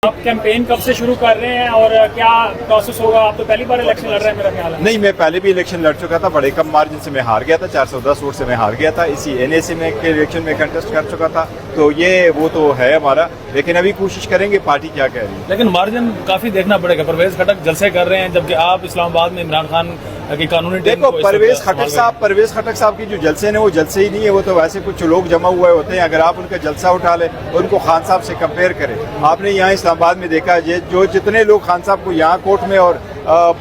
آپ کیمپین کب سے شروع کر رہے ہیں اور کیا پروسیس ہوگا؟ آپ تو پہلی بار الیکشن لڑ رہے ہیں میرا خیال ہے. نہیں، میں پہلے بھی الیکشن لڑ چکا تھا، بڑے کم مارجن سے میں ہار گیا تھا، 410 ووٹ سے میں ہار گیا تھا. اسی NAC میں کے الیکشن میں کنٹیسٹ کر چکا تھا. تو یہ وہ تو ہے ہمارا، لیکن ابھی کوشش کریں گے پارٹی کیا کہہ رہی ہے. لیکن مارجن کافی دیکھنا پڑے گا. پرویز خٹک جلسے کر رہے ہیں جبکہ آپ اسلام آباد میں عمران خان کی قانونی ٹیم دیکھو پرویز خٹک صاحب کی جو جلسے ہیں وہ جلسے ہی نہیں ہے، وہ تو ویسے کچھ لوگ جمع ہوئے ہوتے ہیں. اگر آپ ان کا جلسہ اٹھا لیں، ان کو خان صاحب سے کمپیئر کریں. آپ نے یہاں اسلام آباد میں دیکھا جو جتنے لوگ خان صاحب کو یہاں کوٹ میں اور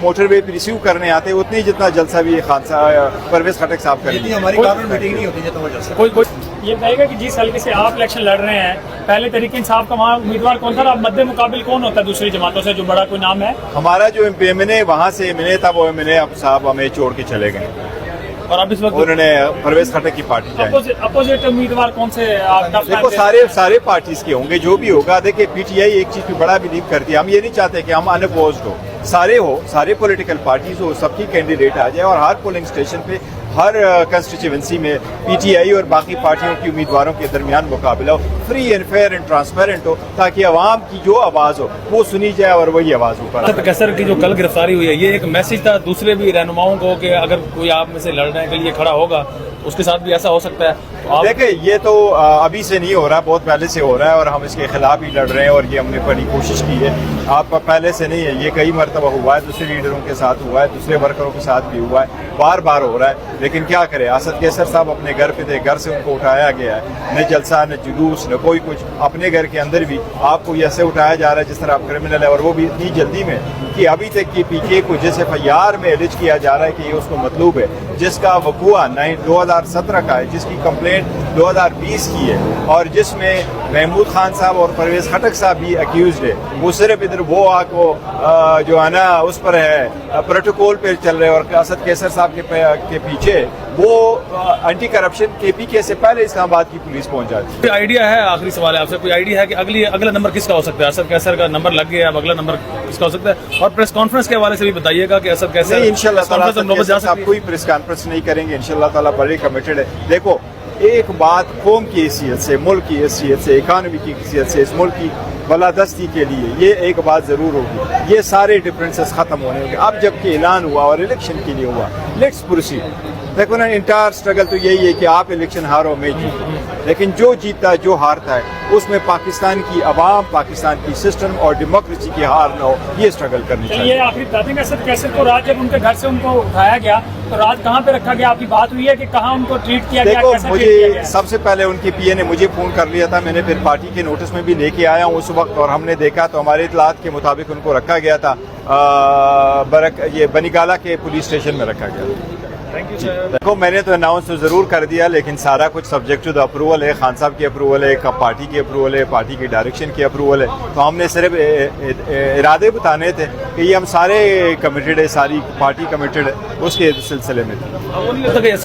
موٹر وے پہ ریسیو کرنے آتے ہیں، اتنی جتنا جلسہ بھی خان صاحب پرویز خٹک صاحب کریں. ہماری گورنمنٹ میٹنگ نہیں ہوتی جتنا وہ جلسہ. کوئی یہ بتائے گا کہ جس حلقے سے آپ الیکشن لڑ رہے ہیں، پہلے تحریک انصاف کا وہاں امیدوار کون تھا؟ آپ مد مقابل کون ہوتا ہے دوسری جماعتوں سے جو بڑا کوئی نام ہے؟ ہمارا جو MNA وہاں سے MNA تھا، وہ MNA اب صاحب ہمیں چھوڑ کے چلے گئے اور اب اس وقت انہوں نے پرویز خٹک کی پارٹی جائیں. اپوزٹ امیدوار کون سے؟ دیکھو سارے پارٹیز کے ہوں گے، جو بھی ہوگا. دیکھیں PTI ایک چیز پہ بڑا بلیو کرتی ہے. ہم یہ نہیں چاہتے کہ ہم انپوزڈ ہو، سارے پولیٹیکل پارٹیز ہو، سب کی کینڈیڈیٹ آ جائے اور ہر پولنگ اسٹیشن پہ ہر کنسٹیچوئنسی میں PTI اور باقی پارٹیوں کی امیدواروں کے درمیان مقابلہ ہو، free and fair and transparent ہو، تاکہ عوام کی جو آواز ہو وہ سنی جائے اور وہی آواز اوپر. کیسر کی جو کل گرفتاری ہوئی ہے، یہ ایک میسج تھا دوسرے بھی رہنماؤں کو کہ اگر کوئی آپ میں سے لڑنے کے لیے کھڑا ہوگا اس کے ساتھ بھی ایسا ہو سکتا ہے. دیکھیں یہ تو ابھی سے نہیں ہو رہا، بہت پہلے سے ہو رہا ہے اور ہم اس کے خلاف ہی لڑ رہے ہیں اور یہ ہم نے بڑی کوشش کی ہے. آپ پہلے سے نہیں ہے، یہ کئی مرتبہ ہوا ہے، دوسرے لیڈروں کے ساتھ ہوا ہے، دوسرے ورکروں کے ساتھ بھی ہوا ہے، بار بار ہو رہا ہے. لیکن کیا کرے، اسد کیسر صاحب اپنے گھر پہ تھے، گھر سے ان کو اٹھایا گیا ہے. نہ جلسہ نہ جلوس نہ کوئی کچھ. اپنے گھر کے اندر بھی آپ کو ایسے اٹھایا جا رہا ہے جس طرح آپ کرمنل ہے، اور وہ بھی اتنی جلدی میں کہ ابھی تک کی PK کو جس FIR میں الج کیا جا رہا ہے کہ یہ اس کو مطلوب ہے، جس کا وقوع 2017 کا ہے، جس کی کمپلینٹ 2020 کی ہے اور جس میں محمود خان صاحب اور پرویز خٹک صاحب بھی اکیوزڈ ہے. وہ صرف ادھر وہ کو جو ہے نا اس پر ہے پروٹوکول پہ چل رہے، اور اسد کیسر صاحب کے پیچھے وہ اینٹی کرپشن KPK سے پہلے اسلام آباد کی پولیس پہنچ جاتی ہے. کوئی آئیڈیا ہے، آخری سوال ہے آپ سے، کوئی آئیڈیا ہے کہ اگلا نمبر کس کا ہو سکتا ہے؟ اسد کیسر کا نمبر لگ گیا، اب اگلا نمبر کس کا ہو سکتا ہے؟ اور پریس کانفرنس کے حوالے سے بھی بتائیے گا کہ اسد کیسر انشاءاللہ تعالیٰ آپ کوئی پریس کانفرنس نہیں کریں گے. انشاءاللہ تعالیٰ بڑے کمیٹڈ ہے. دیکھو ایک بات قوم کی حیثیت سے، ملک کی حیثیت سے، اکانومی کی حیثیت سے، اس ملک کی بالادستی کے لیے یہ ایک بات ضرور ہوگی، یہ سارے ڈفرینسز ختم ہونے ہوں گے. اب جب کہ اعلان ہوا اور الیکشن کے لیے ہوا، لیٹس پروسیڈ. دیکھو نا، انٹائر اسٹرگل تو یہی ہے کہ آپ الیکشن ہارو میں جیتو، لیکن جو جیتتا ہے جو ہارتا ہے اس میں پاکستان کی عوام، پاکستان کی سسٹم اور ڈیموکریسی کی ہار نہ ہو، یہ اسٹرگل کرنی چاہیے. یہ آخری بتاتے ہیں کہ اسد کیسر کو رات جب ان کے گھر سے ان کو اٹھایا گیا تو رات کہاں پہ رکھا گیا؟ آپ کی بات ہوئی ہے کہ کہاں ان کو ٹریٹ کیا گیا؟ دیکھو کیسے مجھے ٹریٹ کیا گیا؟ سب سے پہلے ان کی PA نے مجھے فون کر لیا تھا، میں نے پھر پارٹی کے نوٹس میں بھی لے کے آیا ہوں اس وقت، اور ہم نے دیکھا تو ہمارے اطلاعات کے مطابق ان کو رکھا گیا تھا یہ بنی گالہ کے پولیس اسٹیشن میں رکھا گیا. دیکھو میں نے تو اناؤنس تو ضرور کر دیا، لیکن سارا کچھ سبجیکٹ ٹو دا اپروول ہے. خان صاحب کی اپروول ہے، پارٹی کی اپروول ہے، پارٹی کی ڈائریکشن کی اپروول ہے. تو ہم نے صرف ارادے بتانے تھے کہ یہ ہم سارے کمیٹڈ ہے، ساری پارٹی کمیٹڈ ہے، اس کے سلسلے میں تھے.